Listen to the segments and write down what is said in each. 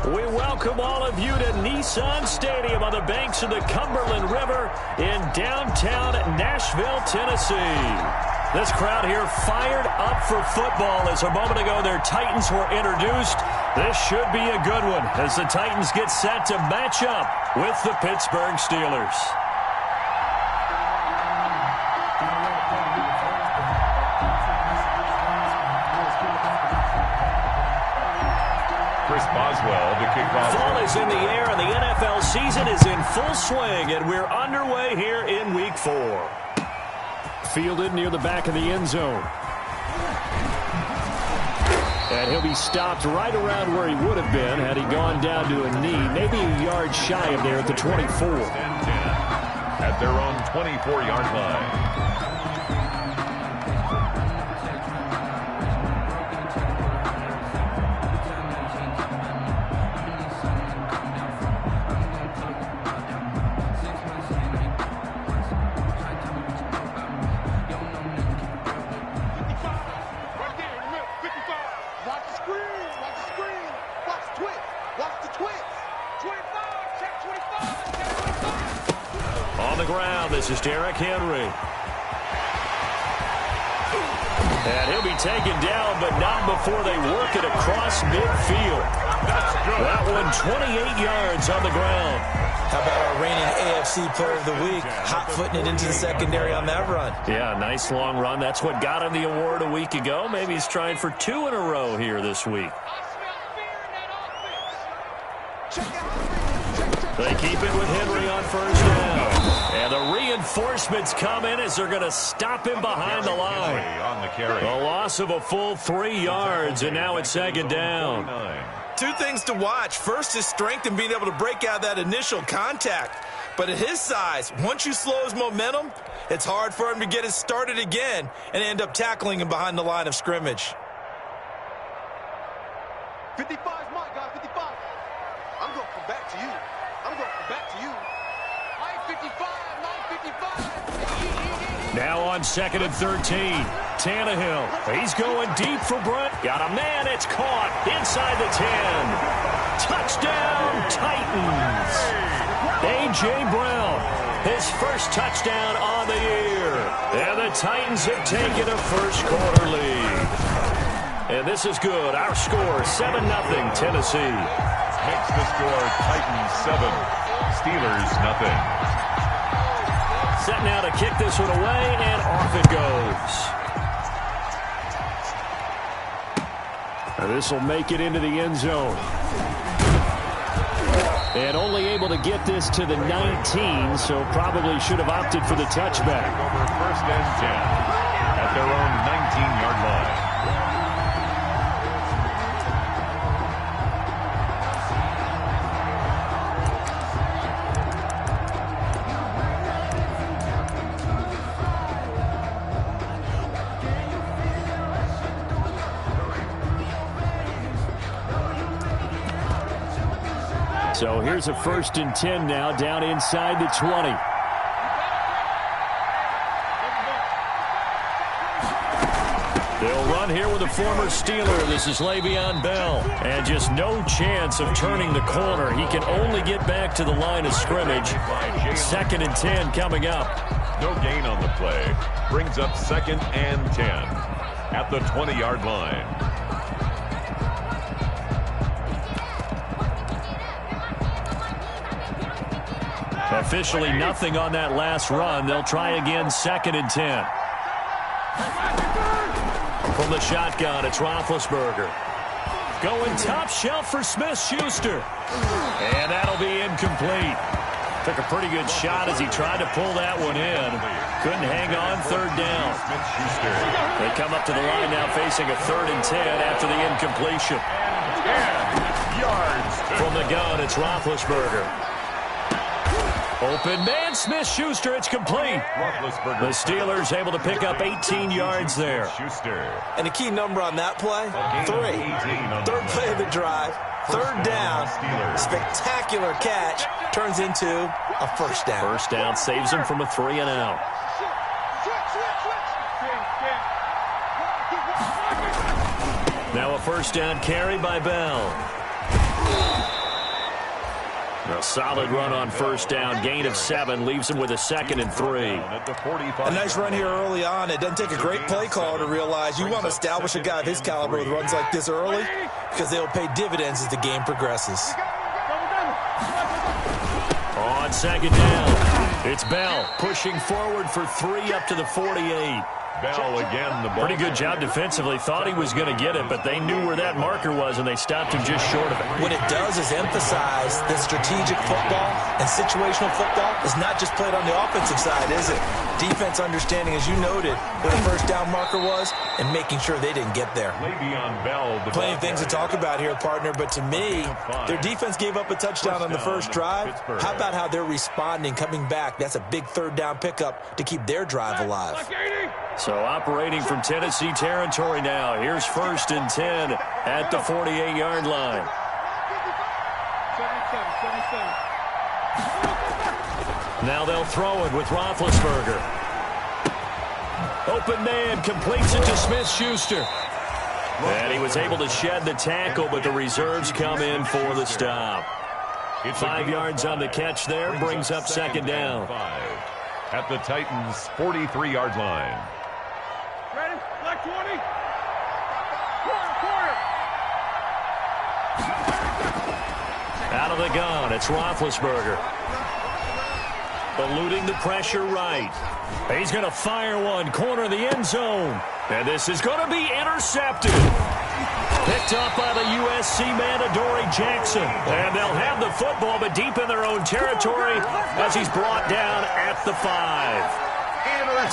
We welcome all of you to Nissan Stadium on the banks of the Cumberland River in downtown Nashville, Tennessee. This crowd here fired up for football as a moment ago their Titans were introduced. This should be a good one as the Titans get set to match up with the Pittsburgh Steelers. Boswell to kick off. Fall is in the air and the NFL season is in full swing, and we're underway here in Week 4. Fielded near the back of the end zone. And he'll be stopped right around where he would have been had he gone down to a knee, maybe a yard shy of there at the 24. At their own 24-yard line. This is Derrick Henry. And he'll be taken down, but not before they work it across midfield. That one 28 yards on the ground. How about our reigning AFC Player of the Week, hot-footing it into the secondary on that run? Yeah, nice long run. That's what got him the award a week ago. Maybe he's trying for 2 in a row here this week. They keep it with Henry on first down. And the reinforcements come in as they're going to stop him behind the line. A loss of a full 3 yards, and now it's second down. 2 things to watch. First, his strength in being able to break out that initial contact. But at his size, once you slow his momentum, it's hard for him to get it started again and end up tackling him behind the line of scrimmage. 55 is my guy, 55. I'm going to come back to you. I'm going to come back to you. 955, 955. Now on 2nd and 13. Tannehill. He's going deep for Brunt. Got a man. It's caught inside the 10. Touchdown, Titans. A.J. Brown. His first touchdown on the year. And the Titans have taken a first quarter lead. And this is good. Our score, 7-0 Tennessee. Makes the score Titans 7, Steelers 0. Set now to kick this one away, and off it goes. This will make it into the end zone. And only able to get this to the 19, so probably should have opted for the touchback. Over first and 10 at their own 19-yard line. So here's a 1st and 10 now, down inside the 20. They'll run here with a former Steeler. This is Le'Veon Bell. And just no chance of turning the corner. He can only get back to the line of scrimmage. 2nd and 10 coming up. No gain on the play. Brings up 2nd and 10 at the 20-yard line. Officially nothing on that last run. They'll try again 2nd and 10. From the shotgun, it's Roethlisberger. Going top shelf for Smith-Schuster. And that'll be incomplete. Took a pretty good shot as he tried to pull that one in. Couldn't hang on 3rd down. They come up to the line now facing a 3rd and 10 after the incompletion. 10 yards. From the gun, it's Roethlisberger. Open man, Smith-Schuster, it's complete. The Steelers able to pick up 18 yards there. And a key number on that play, 3. 3rd play of the drive, 3rd down, spectacular catch, turns into a 1st down. 1st down saves him from a 3 and out. Now a 1st down carry by Bell. A solid run on first down. Gain of 7 leaves him with a 2nd and 3. A nice run here early on. It doesn't take a great play caller to realize you want to establish a guy of his caliber with runs like this early because they'll pay dividends as the game progresses. On 2nd down, it's Bell pushing forward for 3 up to the 48. Bell again, the ball. Pretty good job defensively. Thought he was going to get it, but they knew where that marker was, and they stopped him just short of it. What it does is emphasize that strategic football and situational football is not just played on the offensive side, is it? Defense understanding, as you noted, where the first down marker was and making sure they didn't get there. Plenty of things to talk about here, partner, but to me, their defense gave up a touchdown on the first drive. How about how they're responding, coming back? That's a big third down pickup to keep their drive alive. So operating from Tennessee territory now. Here's 1st and 10 at the 48-yard line. Now they'll throw it with Roethlisberger. Open man, completes it to Smith-Schuster. And he was able to shed the tackle, but the reserves come in for the stop. 5 yards on the catch there, brings up 2nd down. At the Titans' 43-yard line. Ready? Black 20. Out of the gun, it's Roethlisberger. Eluding the pressure right. He's going to fire one, corner of the end zone. And this is going to be intercepted. Picked up by the USC man, Adoree Jackson. And they'll have the football, but deep in their own territory as he's brought down at the 5.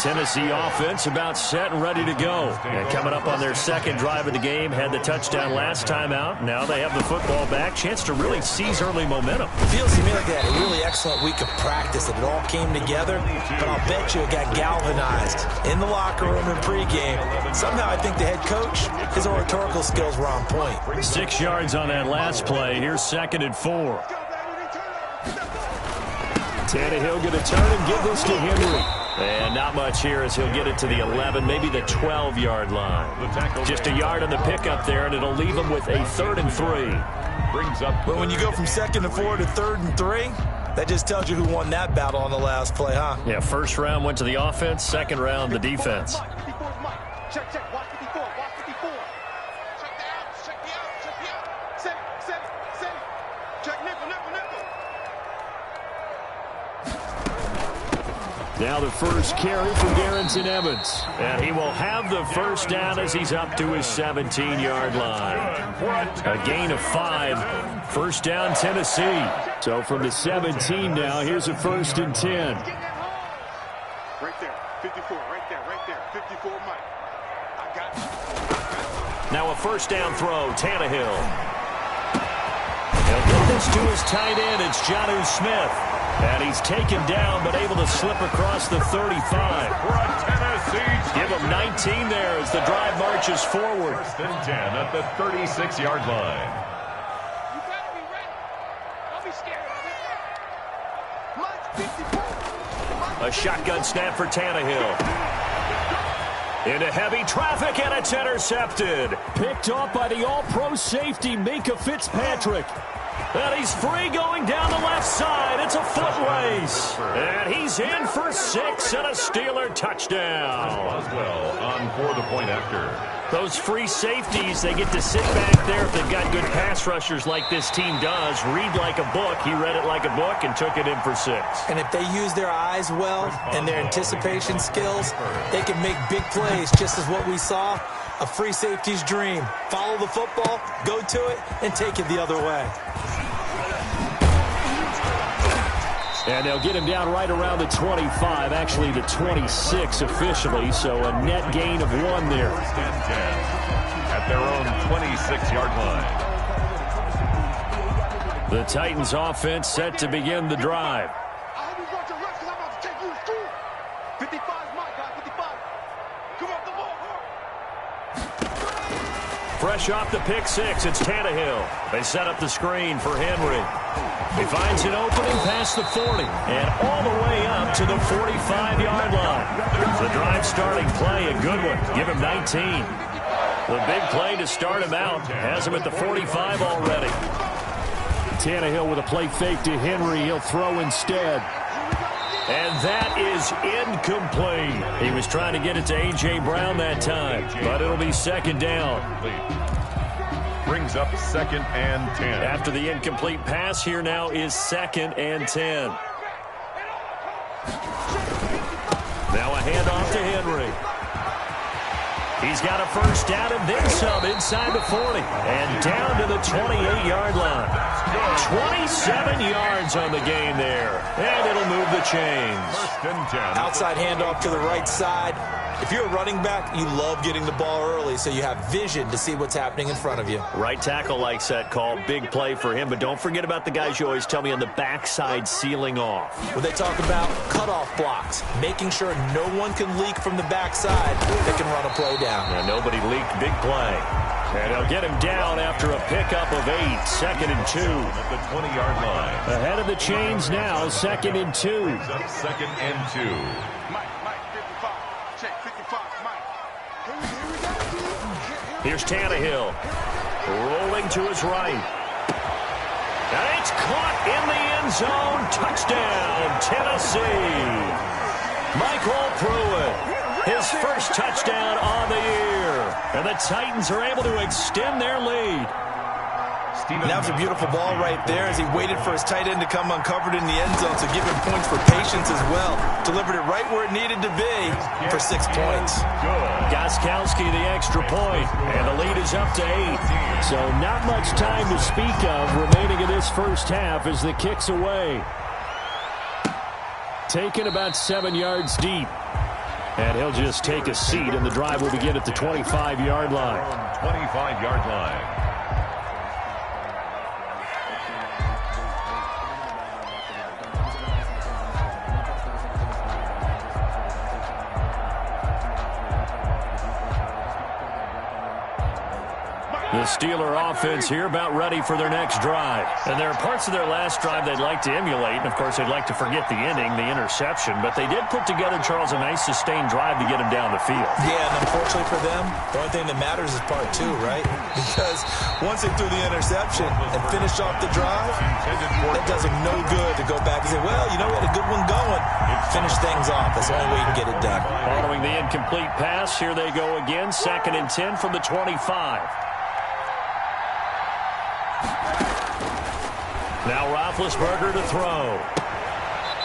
Tennessee offense about set and ready to go. And coming up on their 2nd drive of the game, had the touchdown last time out. Now they have the football back. Chance to really seize early momentum. Feels to me like they had a really excellent week of practice, that it all came together. But I'll bet you it got galvanized in the locker room in pregame. Somehow I think the head coach, his oratorical skills were on point. 6 yards on that last play. Here's 2nd and 4. Tannehill going to turn and give this to Henry. And not much here as he'll get it to the 11, maybe the 12-yard line. Just a yard on the pickup there, and it'll leave him with a 3rd and 3. But when you go from 2nd and 4 to 3rd and 3, that just tells you who won that battle on the last play, huh? Yeah, 1st round went to the offense, 2nd round the defense. Check, check, watch 54, watch 54. Check the out, check the out, check the out. Set it. Check nickel. Now the first carry from Darrington Evans. And he will have the first down as he's up to his 17-yard line. A gain of 5. 1st down, Tennessee. So from the 17 now, here's a 1st and 10. Right there, 54, right there. 54, Mike. I got you. Now a 1st down throw, Tannehill. He'll get this to his tight end. It's Jonnu Smith. And he's taken down, but able to slip across the 35. Give him 19 there as the drive marches forward. 1st and 10 at the 36-yard line. You better be ready. Don't be scared of it. A shotgun snap for Tannehill. Into heavy traffic, and it's intercepted. Picked off by the all-pro safety, Minkah Fitzpatrick. And he's free going down the left side. It's a foot race. And he's in for 6 and a Steeler touchdown. Boswell on for the point after. Those free safeties, they get to sit back there if they've got good pass rushers like this team does. Read like a book. He read it like a book and took it in for 6. And if they use their eyes well and their anticipation skills, they can make big plays, just as what we saw. A free safety's dream. Follow the football, go to it, and take it the other way. And they'll get him down right around the 25, actually the 26 officially, so a net gain of 1 there. 1st and 10 at their own 26-yard line. The Titans offense set to begin the drive. I hope you brought your reps because I'm about to take you to school. 55 is my guy, 55. Come on, the ball, Fresh off the pick 6, it's Tannehill. They set up the screen for Henry. He finds an opening past the 40 and all the way up to the 45-yard line. The drive starting play, a good one. Give him 19. The big play to start him out has him at the 45 already. Tannehill with a play fake to Henry. He'll throw instead. And that is incomplete. He was trying to get it to A.J. Brown that time, but it'll be second down. Brings up 2nd and 10. After the incomplete pass, here now is 2nd and 10. Now a handoff to Henry. He's got a first down and then some inside the 40. And down to the 28-yard line. 27 yards on the game there. And it'll move the chains. 1st and 10. Outside handoff to the right side. If you're a running back, you love getting the ball early so you have vision to see what's happening in front of you. Right tackle likes that call. Big play for him. But don't forget about the guys you always tell me on the backside sealing off. When they talk about cutoff blocks, making sure no one can leak from the backside, they can run a play down. Yeah, nobody leaked. Big play. And he'll get him down after a pickup of 8. 2nd and 2. At the 20-yard line. Ahead of the chains now. 2nd and 2. Brings up 2nd and 2. Mike, 55. Check, 55, Mike. Here's Tannehill. Rolling to his right. And it's caught in the end zone. Touchdown, Tennessee. Michael Pruitt. His first touchdown on the year. And the Titans are able to extend their lead. That was a beautiful ball right there as he waited for his tight end to come uncovered in the end zone, so give him points for patience as well. Delivered it right where it needed to be for 6 points. Gostkowski the extra point, and the lead is up to 8. So not much time to speak of remaining in this first half as the kick's away. Taken about 7 yards deep. And he'll just take a seat, and the drive will begin at the 25-yard line. 25-yard line. The Steeler offense here about ready for their next drive. And there are parts of their last drive they'd like to emulate. And, of course, they'd like to forget the inning, the interception. But they did put together, Charles, a nice sustained drive to get him down the field. Yeah, and unfortunately for them, the only thing that matters is part 2, right? Because once they threw the interception and finished off the drive, that does them no good to go back and say, well, you know, we had a good one going. Finish things off. That's the only way you can get it done. Following the incomplete pass, here they go again. 2nd and 10 from the 25. Now Roethlisberger to throw.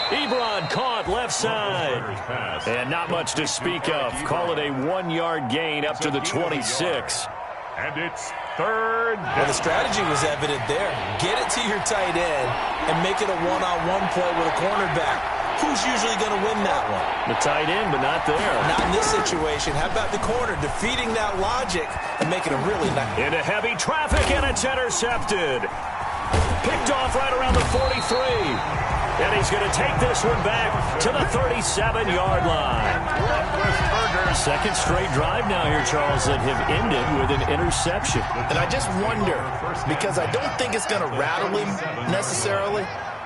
Ebron caught left side. And not much to speak of. Call it a 1-yard gain up to the 26. And it's 3rd down. Well, the strategy was evident there. Get it to your tight end and make it a one-on-one play with a cornerback. Who's usually going to win that one? The tight end, but not there. Not in this situation. How about the corner defeating that logic and making a really nice... Into heavy traffic, and it's intercepted. Picked off right around the 43. And he's going to take this one back to the 37-yard line. Second straight drive now here, Charles, that have ended with an interception. And I just wonder, because I don't think it's going to rattle him necessarily,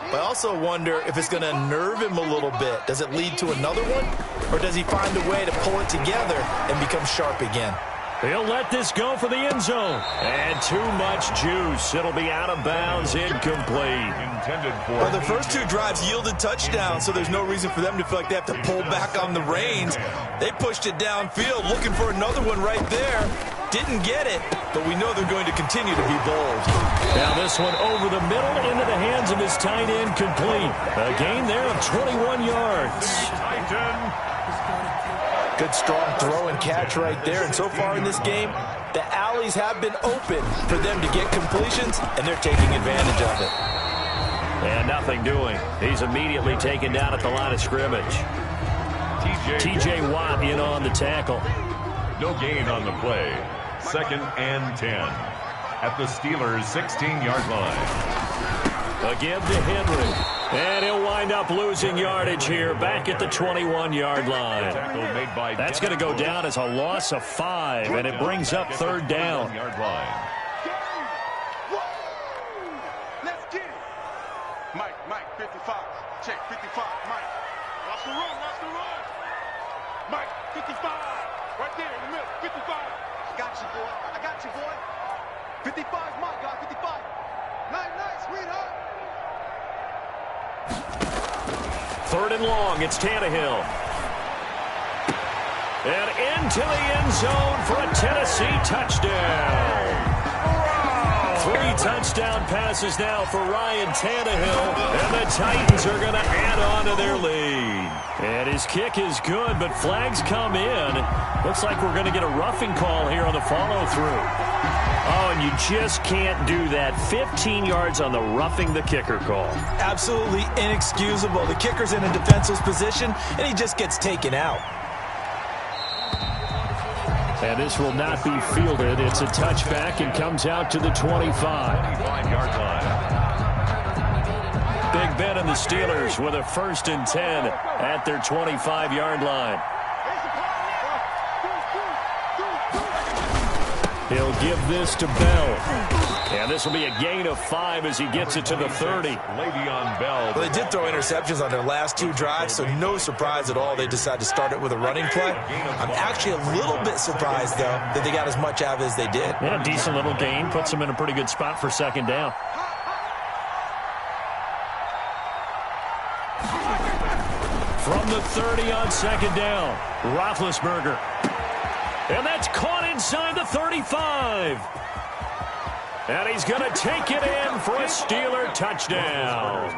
but I also wonder if it's going to nerve him a little bit. Does it lead to another one? Or does he find a way to pull it together and become sharp again? He'll let this go for the end zone. And too much juice. It'll be out of bounds, incomplete. Well, the first 2 drives yielded touchdowns, so there's no reason for them to feel like they have to pull back on the reins. They pushed it downfield, looking for another one right there. Didn't get it, but we know they're going to continue to be bold. Now this one over the middle into the hands of his tight end, complete. A gain there of 21 yards. Good strong throw and catch right there. And so far in this game, the alleys have been open for them to get completions, and they're taking advantage of it. And nothing doing. He's immediately taken down at the line of scrimmage. T.J. Watt in on the tackle. No gain on the play. 2nd and 10 at the Steelers' 16-yard line. Again to Henry. And he'll wind up losing yardage here back at the 21-yard line. That's going to go down as a loss of 5, and it brings up 3rd down. Let's get it. Mike, 55. Check, 55, Mike. Watch the run. Mike, 55. Right there in the middle, 55. I got you, boy. 55, Mike, 55. Night, sweetheart. 3rd and long. It's Tannehill. And into the end zone for a Tennessee touchdown. 3 touchdown passes now for Ryan Tannehill, and the Titans are going to add on to their lead. And his kick is good, but flags come in. Looks like we're going to get a roughing call here on the follow-through. Oh, and you just can't do that. 15 yards on the roughing the kicker call. Absolutely inexcusable. The kicker's in a defensive position, and he just gets taken out. And this will not be fielded. It's a touchback and comes out to the 25. 25-yard line. Big Ben and the Steelers with a 1st and 10 at their 25-yard line. He'll give this to Bell. And this will be a gain of 5 as he gets it to the 30. Le'Veon Bell. Well, they did throw interceptions on their last 2 drives, so no surprise at all they decided to start it with a running play. I'm actually a little bit surprised, though, that they got as much out of it as they did. Yeah, decent little gain. Puts them in a pretty good spot for 2nd down. From the 30 on 2nd down, Roethlisberger. And that's caught inside the 35. And he's going to take it in for a Steeler touchdown.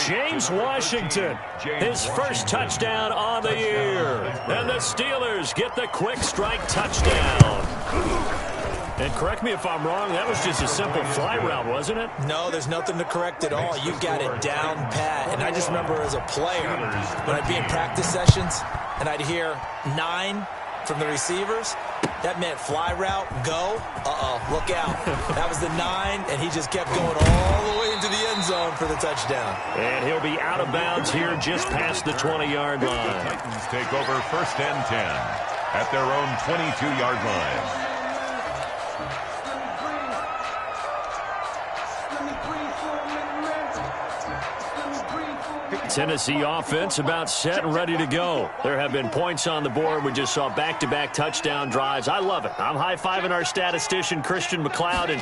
James Washington, his first touchdown on the year. And the Steelers get the quick strike touchdown. And correct me if I'm wrong, that was just a simple fly route, wasn't it? No, there's nothing to correct at all. You got it down pat. And I just remember as a player, when I'd be in practice sessions, and I'd hear 9 from the receivers, that meant fly route, go, look out. That was the 9, and he just kept going all the way into the end zone for the touchdown. And he'll be out of bounds here just past the 20-yard line. Titans take over 1st and 10 at their own 22-yard line. Tennessee offense about set and ready to go. There have been points on the board. We just saw back-to-back touchdown drives. I love it. I'm high-fiving our statistician, Christian McLeod, and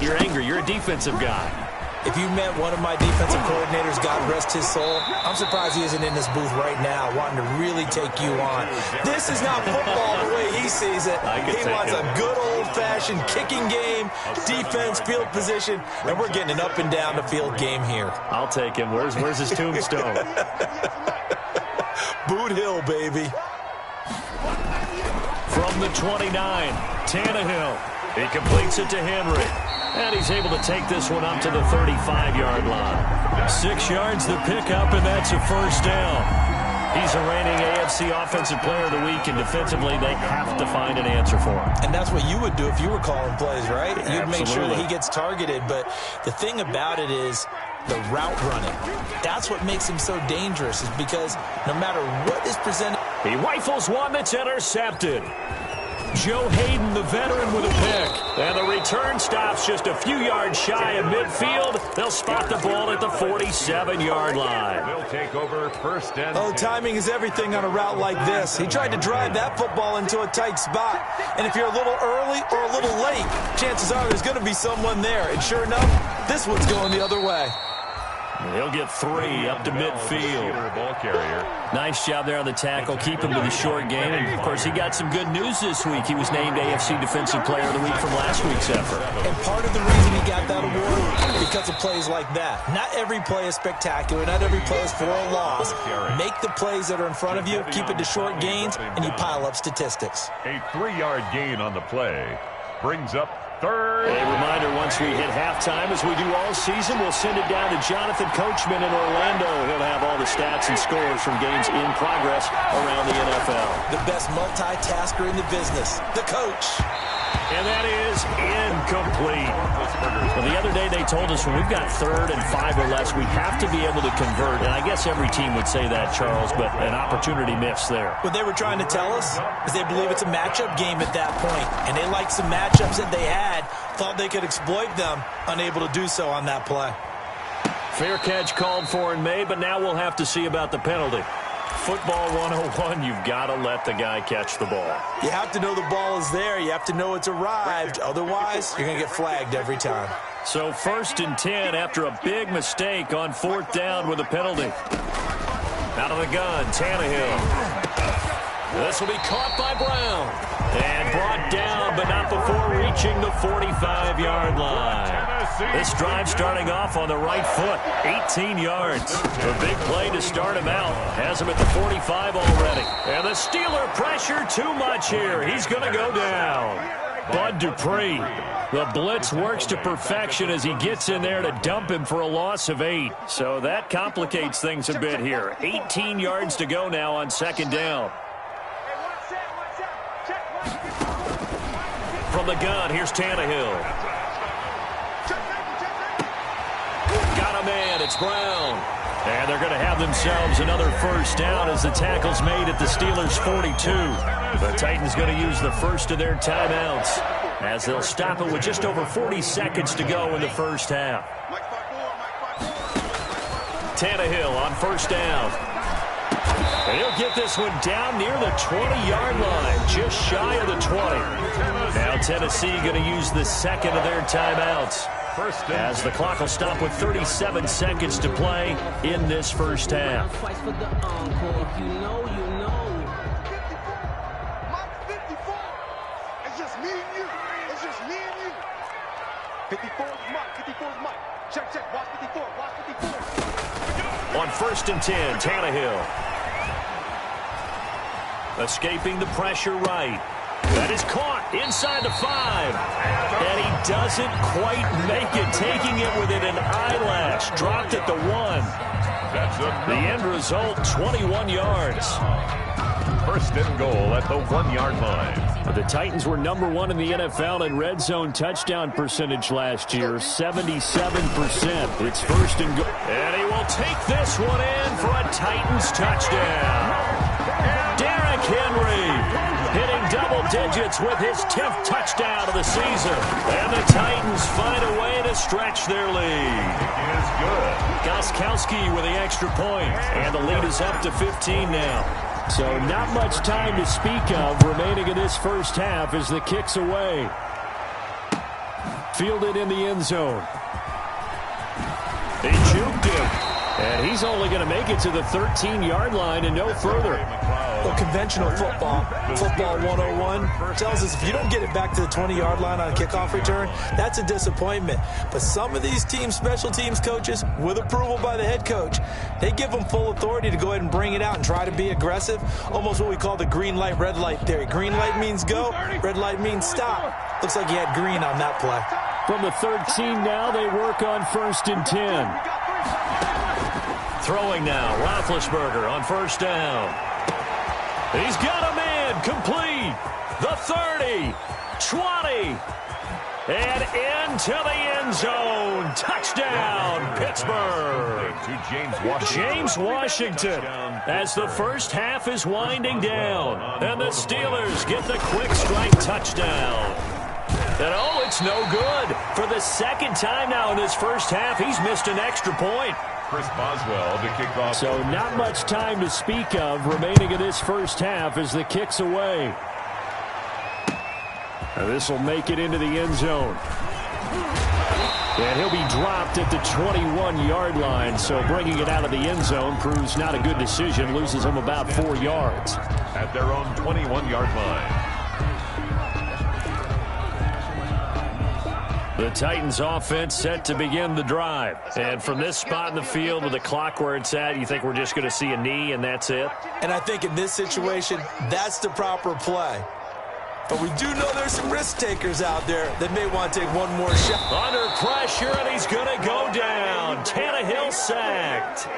you're angry. You're a defensive guy. If you met one of my defensive coordinators, God rest his soul, I'm surprised he isn't in this booth right now wanting to really take you on. This is not football the way he sees it. He wants a good old-fashioned kicking game, defense, field position, and we're getting an up-and-down the field game here. I'll take him. Where's his tombstone? Boot Hill, baby. From the 29, Tannehill. He completes it to Henry. And he's able to take this one up to the 35-yard line. 6 yards the pickup, and that's a 1st down. He's a reigning AFC Offensive Player of the Week, and defensively they have to find an answer for him. And that's what you would do if you were calling plays, right? You'd Absolutely. make sure that he gets targeted. But the thing about it is the route running. That's what makes him so dangerous, is because no matter what is presented. He rifles one that's intercepted. Joe Hayden, the veteran, with a pick. And the return stops just a few yards shy of midfield. They'll spot the ball at the 47-yard line. They'll take over 1st and 10. Oh, timing is everything on a route like this. He tried to drive that football into a tight spot. And if you're a little early or a little late, chances are there's going to be someone there. And sure enough, this one's going the other way. He'll get 3 up to midfield. Ball carrier. Nice job there on the tackle. Keep him to the short game. And, of course, he got some good news this week. He was named AFC Defensive Player of the Week from last week's effort. And part of the reason he got that award, because of plays like that. Not every play is spectacular. Not every play is for a loss. Make the plays that are in front of you, keep it to short gains, and you pile up statistics. A 3-yard gain on the play brings up 3rd. A reminder, once we hit halftime, as we do all season, we'll send it down to Jonathan Coachman in Orlando. He'll have all the stats and scores from games in progress around the NFL. The best multitasker in the business, the coach. And that is incomplete. Well, the other day they told us when we've got 3rd and 5 or less, we have to be able to convert. And I guess every team would say that, Charles, but an opportunity missed there. What they were trying to tell us is they believe it's a matchup game at that point. And they liked some matchups that they had, thought they could exploit them, unable to do so on that play. Fair catch called for and made, but now we'll have to see about the penalty. Football 101, you've got to let the guy catch the ball. You have to know the ball is there. You have to know it's arrived. Otherwise, you're going to get flagged every time. So 1st and 10 after a big mistake on 4th down with a penalty. Out of the gun, Tannehill. This will be caught by Brown. And brought down, but not before reaching the 45-yard line. This drive starting off on the right foot, 18 yards. A big play to start him out. Has him at the 45 already. And the Steeler pressure too much here. He's going to go down. Bud Dupree. The blitz works to perfection as he gets in there to dump him for a loss of 8. So that complicates things a bit here. 18 yards to go now on 2nd down. From the gun, here's Tannehill. Got a man, it's Brown. And they're going to have themselves another 1st down as the tackle's made at the Steelers' 42. The Titans going to use the first of their timeouts as they'll stop it with just over 40 seconds to go in the 1st half. Tannehill on 1st down. And he'll get this one down near the 20-yard line, just shy of the 20. Now Tennessee going to use the 2nd of their timeouts as the clock will stop with 37 seconds to play in this 1st half. 54. It's just me and you. It's just me and you. 54 is Mike. 54 is Mike. Check, check. Watch 54. Watch 54. On 1st and 10, Tannehill. Escaping the pressure right. That is caught inside the 5. And he doesn't quite make it, taking it within an eyelash. Dropped at the 1. The end result, 21 yards. 1st and goal at the 1-yard line. The Titans were number 1 in the NFL in red zone touchdown percentage last year, 77%. It's 1st and goal. And he will take this one in for a Titans touchdown. Derrick Henry hitting double digits with his 10th touchdown of the season. And the Titans find a way to stretch their lead. It is good. Gostkowski with the extra point. And the lead is up to 15 now. So not much time to speak of remaining in this 1st half as the kick's away. Fielded in the end zone. He juked him. And he's only going to make it to the 13-yard line and no further. Well, conventional football 101, tells us if you don't get it back to the 20-yard line on a kickoff return, that's a disappointment. But some of these team special teams coaches, with approval by the head coach, they give them full authority to go ahead and bring it out and try to be aggressive. Almost what we call the green light, red light theory. Green light means go, red light means stop. Looks like he had green on that play. From the 13 now, they work on 1st and 10. Throwing now, Roethlisberger on 1st down. He's got a man, complete. The 30, 20, and into the end zone. Touchdown, Pittsburgh. To James Washington, as the 1st half is winding down. And the Steelers get the quick strike touchdown. And oh, it's no good. For the 2nd time now in this 1st half, he's missed an extra point. Chris Boswell to kick off. So not much time to speak of remaining in this 1st half as the kick's away. And this will make it into the end zone. And he'll be dropped at the 21-yard line. So bringing it out of the end zone proves not a good decision. Loses him about 4 yards. At their own 21-yard line. The Titans offense set to begin the drive. And from this spot in the field with the clock where it's at, you think we're just going to see a knee and that's it? And I think in this situation, that's the proper play. But we do know there's some risk takers out there that may want to take one more shot. Under pressure, and he's going to go down. Tannehill sacked.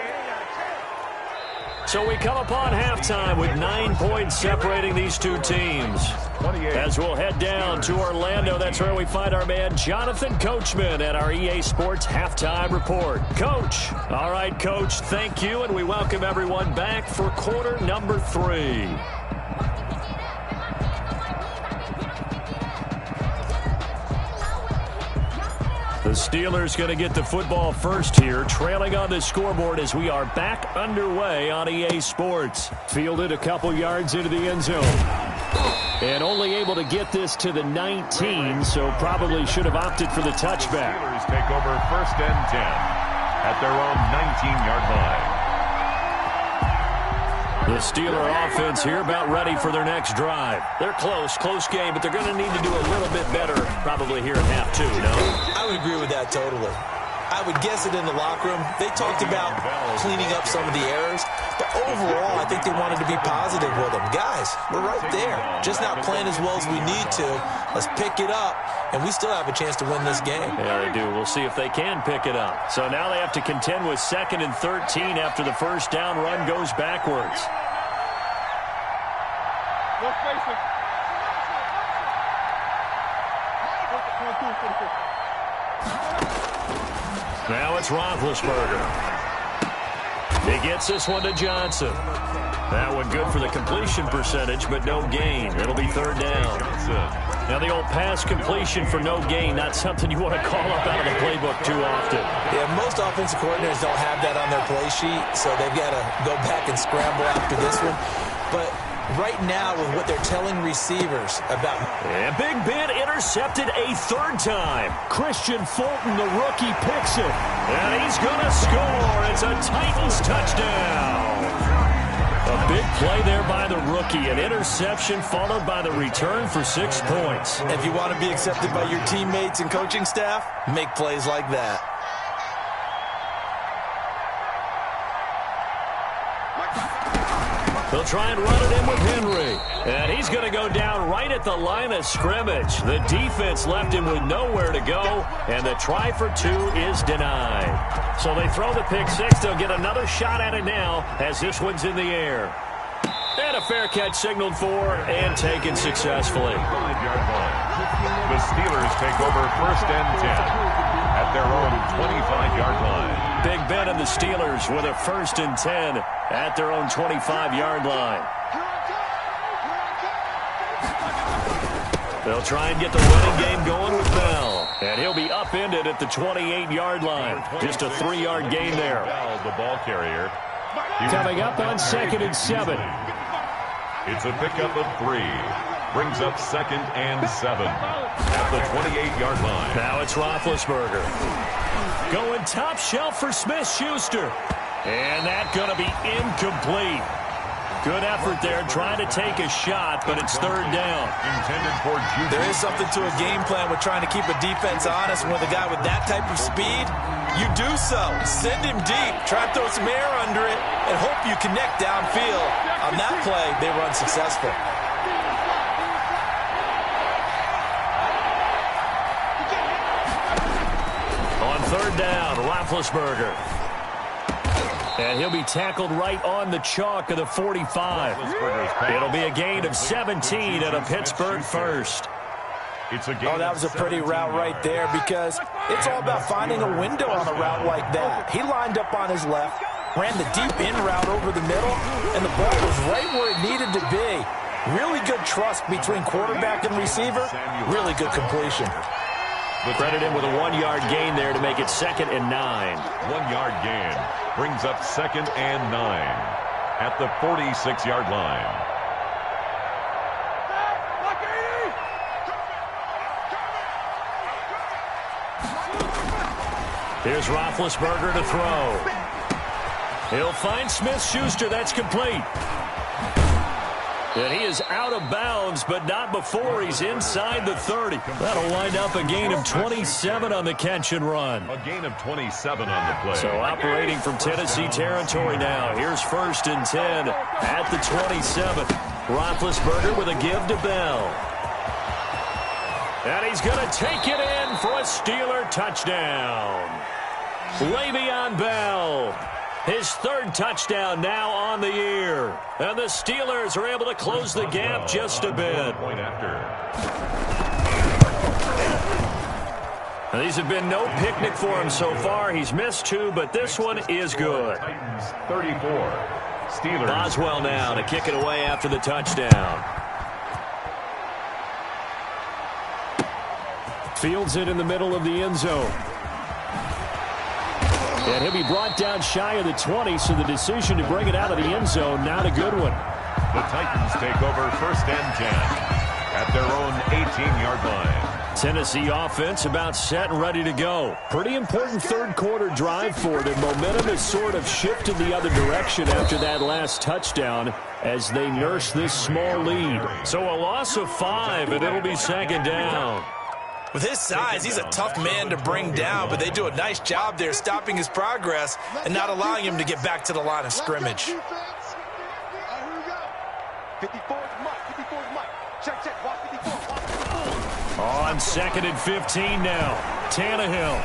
So we come upon halftime with 9 points separating these two teams. As we'll head down to Orlando, that's where we find our man Jonathan Coachman at our EA Sports Halftime Report. Coach. All right, Coach, thank you, and we welcome everyone back for quarter number 3. The Steelers going to get the football first here, trailing on the scoreboard as we are back underway on EA Sports. Fielded a couple yards into the end zone. And only able to get this to the 19, so probably should have opted for the touchback. Steelers take over first and 10 at their own 19-yard line. The Steeler offense here about ready for their next drive. They're close game, but they're going to need to do a little bit better probably here in half two, no? I would agree with that totally. I would guess it in the locker room. They talked about cleaning up some of the errors, but overall, I think they wanted to be positive with them. Guys, we're right there. Just not playing as well as we need to. Let's pick it up, and we still have a chance to win this game. Yeah, they do. We'll see if they can pick it up. So now they have to contend with 2nd and 13 after the first down run goes backwards. Now it's Roethlisberger. He gets this one to Johnson. That one good for the completion percentage, but no gain. It'll be 3rd down. Now the old pass completion for no gain, not something you want to call up out of the playbook too often. Yeah, most offensive coordinators don't have that on their play sheet, so they've got to go back and scramble after this one. But right now, with what they're telling receivers about... And Big Ben intercepted a 3rd time. Christian Fulton, the rookie, picks it. And he's going to score. It's a Titans touchdown. A big play there by the rookie. An interception followed by the return for 6 points. If you want to be accepted by your teammates and coaching staff, make plays like that. They'll try and run it in with Henry. And he's going to go down right at the line of scrimmage. The defense left him with nowhere to go, and the try for 2 is denied. So they throw the pick 6. They'll get another shot at it now as this one's in the air. And a fair catch signaled for and taken successfully. 5-yard line. The Steelers take over first and 10 at their own 25-yard line. Big Ben and the Steelers with a 1st and 10 at their own 25-yard line. They'll try and get the running game going with Bell. And he'll be upended at the 28-yard line. Just a 3-yard gain there. Bell, the ball carrier. Coming up on 2nd and 7. It's a pickup of 3. Brings up 2nd and 7 at the 28-yard line. Now it's Roethlisberger. Going top shelf for Smith-Schuster. And that's going to be incomplete. Good effort there trying to take a shot, but it's 3rd down. Intended for Juju. There is something to a game plan with trying to keep a defense honest. With a guy with that type of speed, you do so. Send him deep. Try to throw some air under it and hope you connect downfield. On that play, they run successful. On 3rd down, Roethlisberger. And he'll be tackled right on the chalk of the 45. It'll be a gain of 17 and a Pittsburgh first. Oh, that was a pretty route right there because it's all about finding a window on a route like that. He lined up on his left, ran the deep in route over the middle, and the ball was right where it needed to be. Really good trust between quarterback and receiver. Really good completion. Credit him with a 1-yard gain there to make it 2nd and 9. 1-yard gain brings up 2nd and 9 at the 46-yard line. Here's Roethlisberger to throw. He'll find Smith-Schuster. That's complete. And he is out of bounds, but not before he's inside the 30. That'll wind up a gain of 27 on the catch and run. A gain of 27 on the play. So operating from Tennessee territory now. Here's 1st and 10 at the 27. Roethlisberger with a give to Bell. And he's going to take it in for a Steeler touchdown. Le'Veon Bell. His 3rd touchdown now on the year. And the Steelers are able to close the gap just a bit. Point after. Now, these have been no picnic for him so far. He's missed 2, but this one is good. Titans 34. Steelers. Boswell now to kick it away after the touchdown. Fields it in the middle of the end zone. And he'll be brought down shy of the 20, so the decision to bring it out of the end zone, not a good one. The Titans take over 1st and 10 at their own 18-yard line. Tennessee offense about set and ready to go. Pretty important third-quarter drive for them. Momentum has sort of shifted the other direction after that last touchdown as they nurse this small lead. So a loss of 5, and it'll be 2nd down. With his size, he's a tough man to bring down, but they do a nice job there stopping his progress and not allowing him to get back to the line of scrimmage. 54 is Mike. 54 is Mike. Check. Watch 54. On 2nd and 15 now. Tannehill.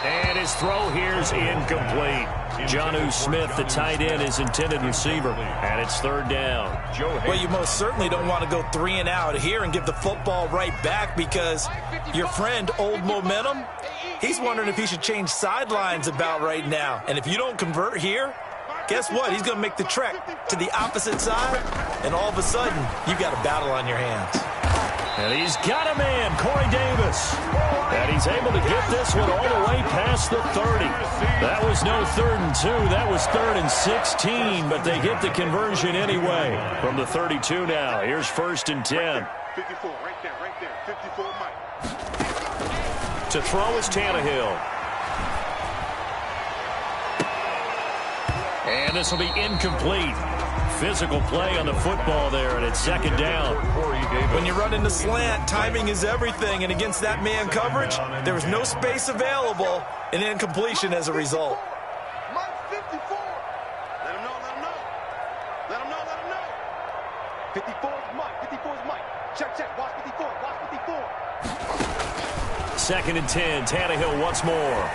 And his throw here's incomplete. Jonnu Smith, the tight end, his intended receiver. And it's 3rd down. Well, you most certainly don't want to go 3 and out here and give the football right back because your friend, Old Momentum, he's wondering if he should change sidelines about right now. And if you don't convert here, guess what? He's going to make the trek to the opposite side, and all of a sudden, you've got a battle on your hands. And he's got a man, Corey Davis. And he's able to get this one all the way past the 30. That was no 3rd and 2. That was 3rd and 16, but they get the conversion anyway. From the 32 now, here's 1st and 10. 54, right there. 54, Mike. To throw is Tannehill. And this will be incomplete. Physical play on the football there, and it's 2nd down. When you run into slant, timing is everything, and against that man coverage, there was no space available, and incompletion as a result. Mike 54. Let him know. 54 is Mike. Check. Watch 54. 2nd and 10. Tannehill once more.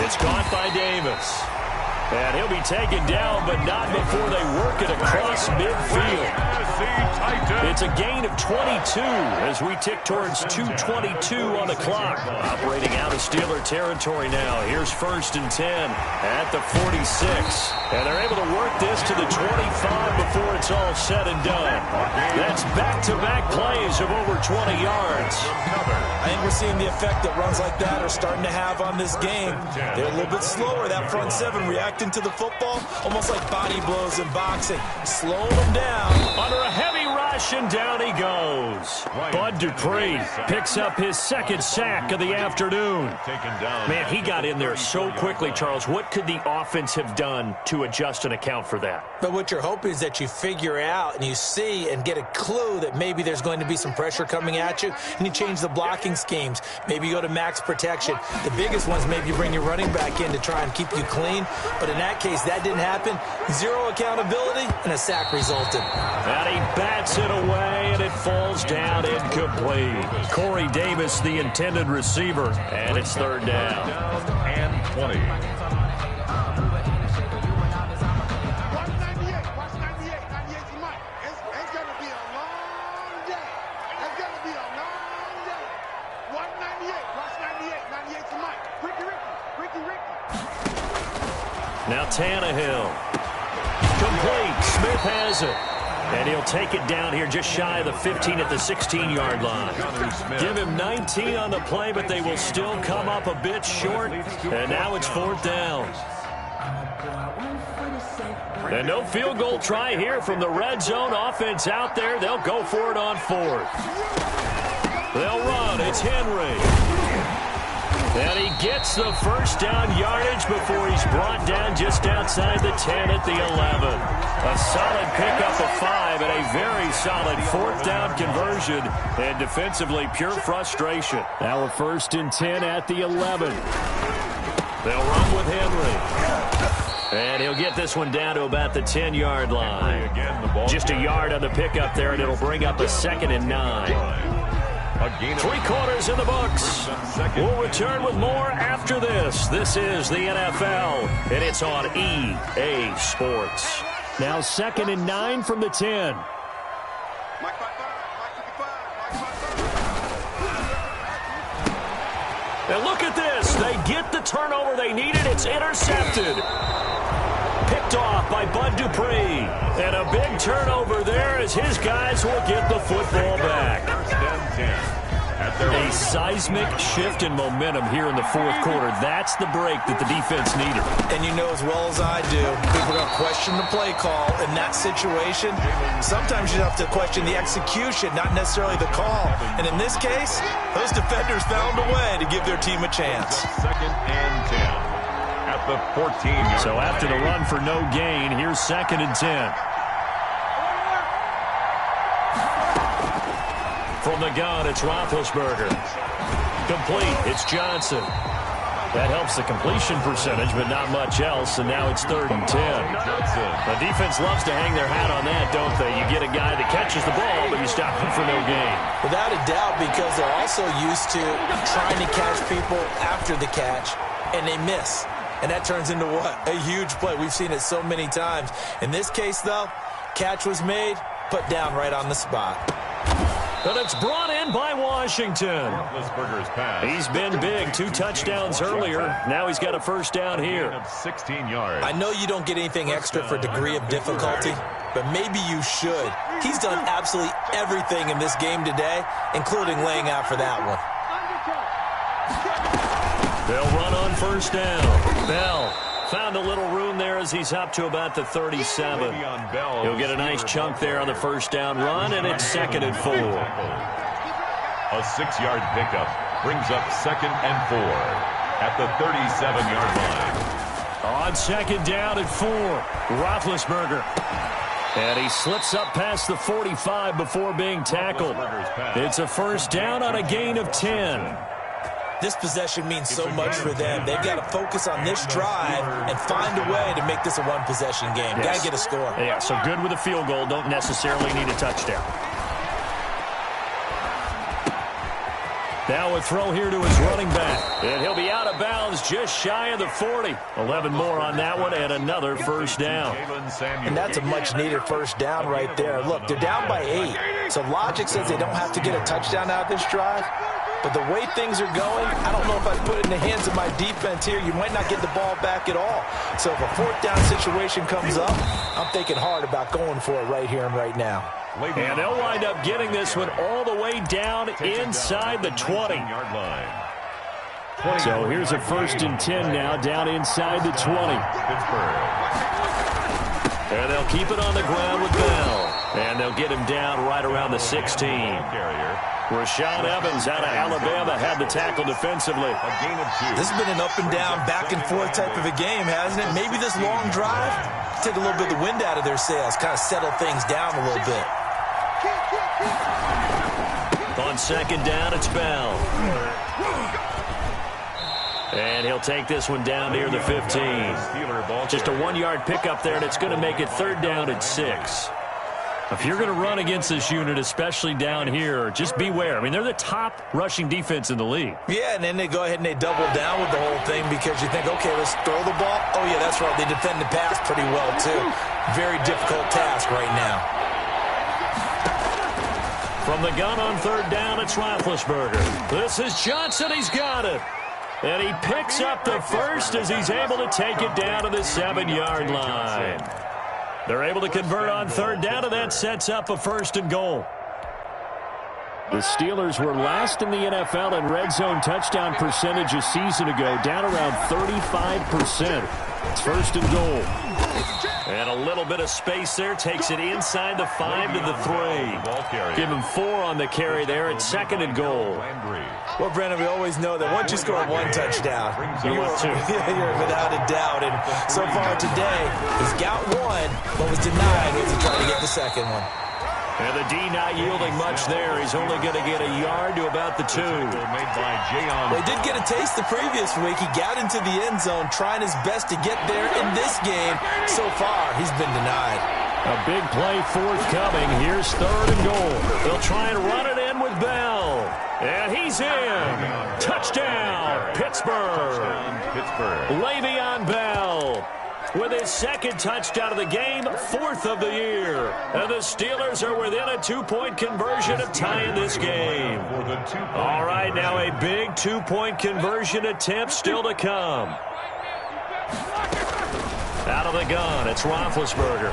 It's caught by Davis. And he'll be taken down, but not before they work it across midfield. It's a gain of 22 as we tick towards 2:22 on the clock. Operating out of Steeler territory now. Here's 1st and 10 at the 46. And they're able to work this to the 25 before it's all said and done. That's back-to-back plays of over 20 yards. I think we're seeing the effect that runs like that are starting to have on this game. They're a little bit slower, that front 7 reacting to the football, almost like body blows in boxing, slowing them down. Under a heavy rush, and down he goes. Bud Dupree picks up his 2nd sack of the afternoon. Man, he got in there so quickly, Charles. What could the offense have done to adjust and account for that? But what you're hoping is that you figure out and you see and get a clue that maybe there's going to be some pressure coming at you, and you change the blocking schemes. Maybe you go to max protection. The biggest ones, maybe you bring your running back in to try and keep you clean. But in that case, that didn't happen. 0 accountability, and a sack resulted. And he bats it away, and it falls down incomplete. Corey Davis, the intended receiver, and it's 3rd down. And 20. Watch 98 to Mike. It's going to be a long day. Watch 98 to Mike. Ricky. Now Tannehill. Complete. Smith has it. And he'll take it down here just shy of the 15 at the 16-yard line. Give him 19 on the play, but they will still come up a bit short. And now it's 4th down. And no field goal try here from the red zone. Offense out there. They'll go for it on 4th. They'll run. It's Henry. And he gets the 1st down yardage before he's brought down just outside the 10 at the 11. A solid pickup of 5 and a very solid 4th down conversion. And defensively, pure frustration. Now a 1st and 10 at the 11. They'll run with Henry. And he'll get this one down to about the 10-yard line. Just a yard on the pickup there, and it'll bring up a 2nd and 9. 3 quarters in the books. We'll return with more after this. This is the NFL, and it's on EA Sports. Now 2nd and 9 from the 10. Mike 55. And look at this. They get the turnover they needed. It's intercepted. Picked off by Bud Dupree. And a big turnover there as his guys will get the football back. A A seismic shift in momentum here in the fourth quarter. That's the break that the defense needed. And you know as well as I do, people are going to question the play call in that situation. Sometimes you have to question the execution, not necessarily the call. And in this case, those defenders found a way to give their team a chance. Second and 10 at the 14-yard So after the run for no gain, here's 2nd and 10. From the gun, it's Roethlisberger. Complete. It's Johnson. That helps the completion percentage, but not much else, and now it's 3rd and 10. The defense loves to hang their hat on that, don't they? You get a guy that catches the ball, but you stop him for no gain. Without a doubt, because they're also used to trying to catch people after the catch, and they miss. And that turns into what? A huge play. We've seen it so many times. In this case, though, catch was made, put down right on the spot. But it's brought in by Washington. He's been big. 2 touchdowns earlier. Now he's got a first down here. 16 yards. I know you don't get anything extra for degree of difficulty, but maybe you should. He's done absolutely everything in this game today, including laying out for that one. They'll run on first down. Bell found a little room there as he's up to about the 37. He'll get a nice chunk there on the first down run, and it's 2nd and 4. A 6-yard pickup brings up 2nd and 4 at the 37-yard line. On 2nd down at 4, Roethlisberger. And he slips up past the 45 before being tackled. It's a first down on a gain of 10. This possession means so much for them. They've got to focus on this drive and find a way to make this a one-possession game. Yes. Got to get a score. Yeah, so good with a field goal. Don't necessarily need a touchdown. Now a throw here to his running back. And he'll be out of bounds just shy of the 40. 11 more on that one and another first down. And that's a much-needed first down right there. Look, they're down by 8. So logic says they don't have to get a touchdown out of this drive. But the way things are going, I don't know if I'd put it in the hands of my defense here. You might not get the ball back at all. So if a 4th down situation comes up, I'm thinking hard about going for it right here and right now. And they'll wind up getting this one all the way down inside the 20. So here's a 1st and 10 now down inside the 20. And they'll keep it on the ground with Bell. And they'll get him down right around the 16. Rashaan Evans out of Alabama had the tackle defensively. This has been an up and down, back and forth type of a game, hasn't it? Maybe this long drive take a little bit of the wind out of their sails, kind of settle things down a little bit. On 2nd down, it's Bell. And he'll take this one down near the 15. Just a 1-yard pickup there, and it's going to make it 3rd down at 6. If you're going to run against this unit, especially down here, just beware. I mean, they're the top rushing defense in the league. Yeah, and then they go ahead and they double down with the whole thing because you think, okay, let's throw the ball. Oh, yeah, that's right. They defend the pass pretty well, too. Very difficult task right now. From the gun on 3rd down, it's Roethlisberger. This is Johnson. He's got it. And he picks up the first as he's able to take it down to the 7-yard line. They're able to convert on 3rd down, and that sets up a 1st and goal. The Steelers were last in the NFL in red zone touchdown percentage a season ago, down around 35%. It's 1st and goal. And a little bit of space there, takes it inside the 5 to the 3. Give him 4 on the carry there at 2nd and goal. Well, Brandon, we always know that once you score 1 touchdown, you're without a doubt. And so far today, he's got 1, but was denied as he tried to get the 2nd one. And the D not yielding much there. He's only going to get a yard to about the 2. Well, he did get a taste the previous week. He got into the end zone trying his best to get there in this game. So far, he's been denied. A big play forthcoming. Here's 3rd and goal. They'll try and run it in with Bell. And he's in. Touchdown, Pittsburgh. Le'Veon Bell with his 2nd touchdown of the game, 4th of the year. And the Steelers are within a 2-point conversion of tying this game. All right, now a big 2-point conversion attempt still to come. Out of the gun, it's Roethlisberger.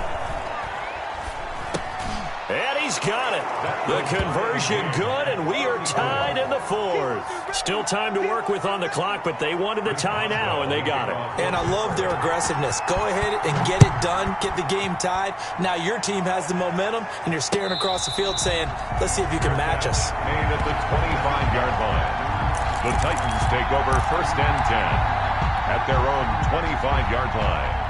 And he's got it. The conversion good, and we are tied in the fourth. Still time to work with on the clock, but they wanted the tie now, and they got it. And I love their aggressiveness. Go ahead and get it done, get the game tied. Now your team has the momentum, and you're staring across the field saying, let's see if you can match us. Made at the 25-yard line. The Titans take over 1st and 10 at their own 25-yard line.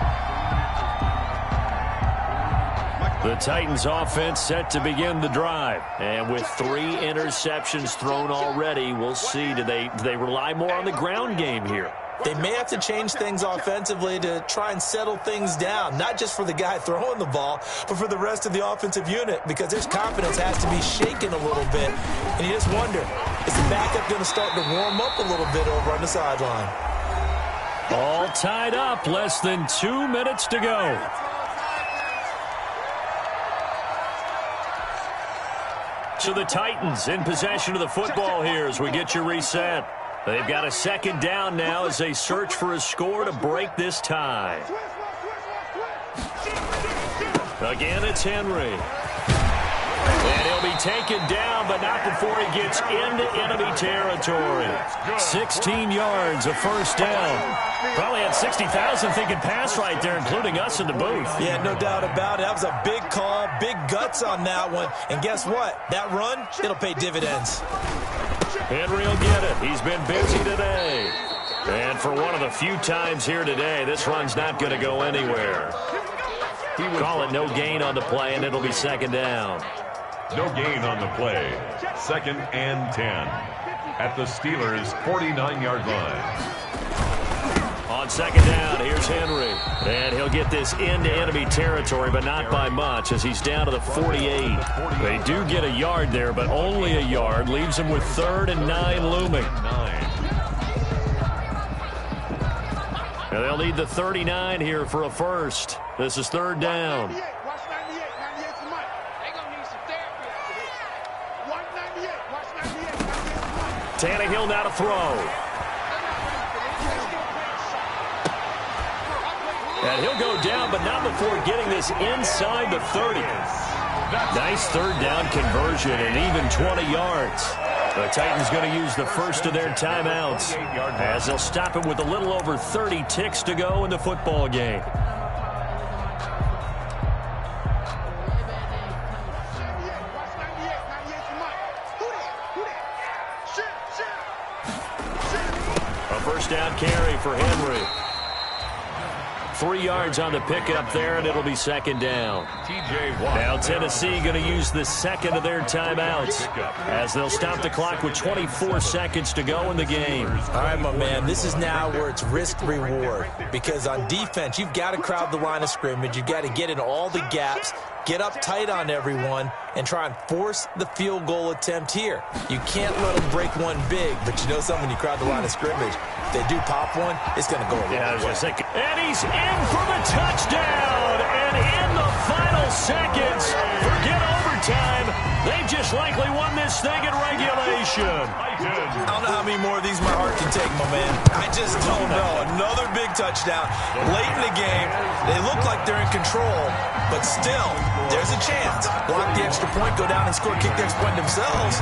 The Titans offense set to begin the drive. And with 3 interceptions thrown already, we'll see. Do they rely more on the ground game here? They may have to change things offensively to try and settle things down, not just for the guy throwing the ball, but for the rest of the offensive unit, because their confidence has to be shaken a little bit. And you just wonder, is the backup going to start to warm up a little bit over on the sideline? All tied up, less than 2 minutes to go. So the Titans in possession of the football here as we get you reset. They've got a 2nd down now as they search for a score to break this tie. Again, it's Henry. And he'll be taken down, but not before he gets into enemy territory. 16 yards, a 1st down. Probably had 60,000 thinking pass right there, including us in the booth. Yeah, no doubt about it. That was a big call, big guts on that one. And guess what? That run, it'll pay dividends. Henry will get it. He's been busy today. And for one of the few times here today, this run's not going to go anywhere. He would call it no gain on the play, and it'll be 2nd down. No gain on the play. 2nd and 10 at the Steelers' 49-yard line. On 2nd down, here's Henry. And he'll get this into enemy territory, but not by much as he's down to the 48. They do get a yard there, but only a yard. Leaves him with 3rd and 9 looming. Now they'll need the 39 here for a first. This is 3rd down. Tannehill now to throw. And he'll go down, but not before getting this inside the 30. Nice 3rd down conversion and even 20 yards. The Titans going to use the first of their timeouts as they'll stop it with a little over 30 ticks to go in the football game. A 1st down carry for Henry. 3 yards on the pickup there, and it'll be 2nd down. Now Tennessee going to use the 2nd of their timeouts as they'll stop the clock with 24 seconds to go in the game. All right, my man, this is now where it's risk-reward, because on defense, you've got to crowd the line of scrimmage. You've got to get in all the gaps, get up tight on everyone, and try and force the field goal attempt here. You can't let them break one big, but you know something, when you crowd the line of scrimmage, if they do pop one, it's going to go a long way. And he's in for the touchdown. And in the final seconds, forget overtime. They've just likely won this thing in regulation. I don't know how many more of these my heart can take, my man. I just don't know. Another big touchdown. Late in the game, they look like they're in control, but still, there's a chance. Block the extra point, go down and score, kick the extra point themselves.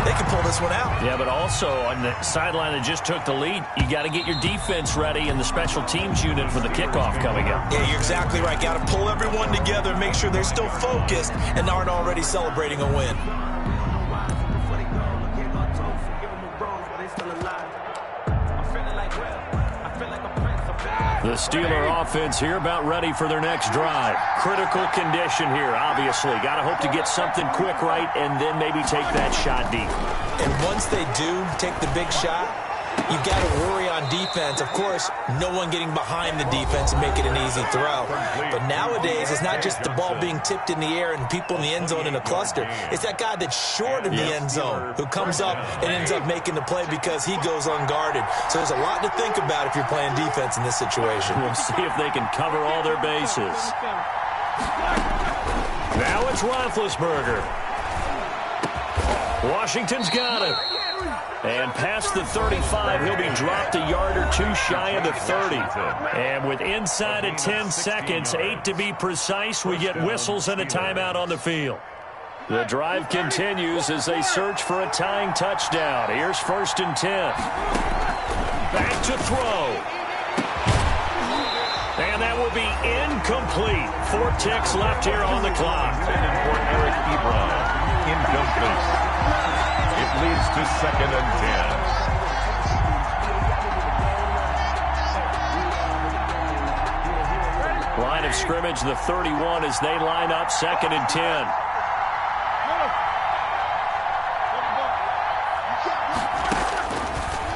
They can pull this one out. Yeah, but also on the sideline that just took the lead, you got to get your defense ready and the special teams unit for the kickoff coming up. Yeah, you're exactly right. Got to pull everyone together and make sure they're still focused and aren't already celebrating a win. The Steeler offense here about ready for their next drive. Critical condition here, obviously. Got to hope to get something quick right and then maybe take that shot deep. And once they do take the big shot, you've got to worry on defense. Of course, no one getting behind the defense and make it an easy throw. But nowadays, it's not just the ball being tipped in the air and people in the end zone in a cluster. It's that guy that's short of the end zone who comes up and ends up making the play because he goes unguarded. So there's a lot to think about if you're playing defense in this situation. We'll see if they can cover all their bases. Now it's Roethlisberger. Washington's got it. And past the 35, he'll be dropped a yard or two shy of the 30. And with inside of 10 seconds, 8 to be precise, we get whistles and a timeout on the field. The drive continues as they search for a tying touchdown. Here's 1st and 10. Back to throw. And that will be incomplete. 4 ticks left here on the clock. Intended for Eric Ebron. Incomplete. It leads to 2nd and 10. Line of scrimmage, the 31, as they line up 2nd and 10.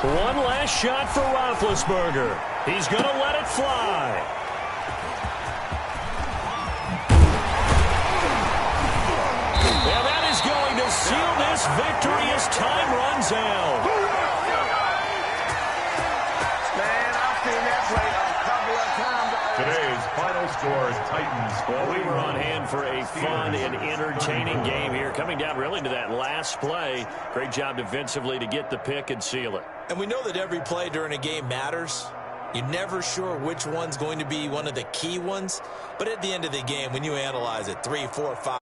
One last shot for Roethlisberger. He's going to let it fly. And that is going to seal this victory as time runs out. Man, I've seen that play a couple of times. Today's final score, Titans. Well, we were on hand for a fun and entertaining game here. Coming down really to that last play. Great job defensively to get the pick and seal it. And we know that every play during a game matters. You're never sure which one's going to be one of the key ones. But at the end of the game, when you analyze it, 3, 4, 5.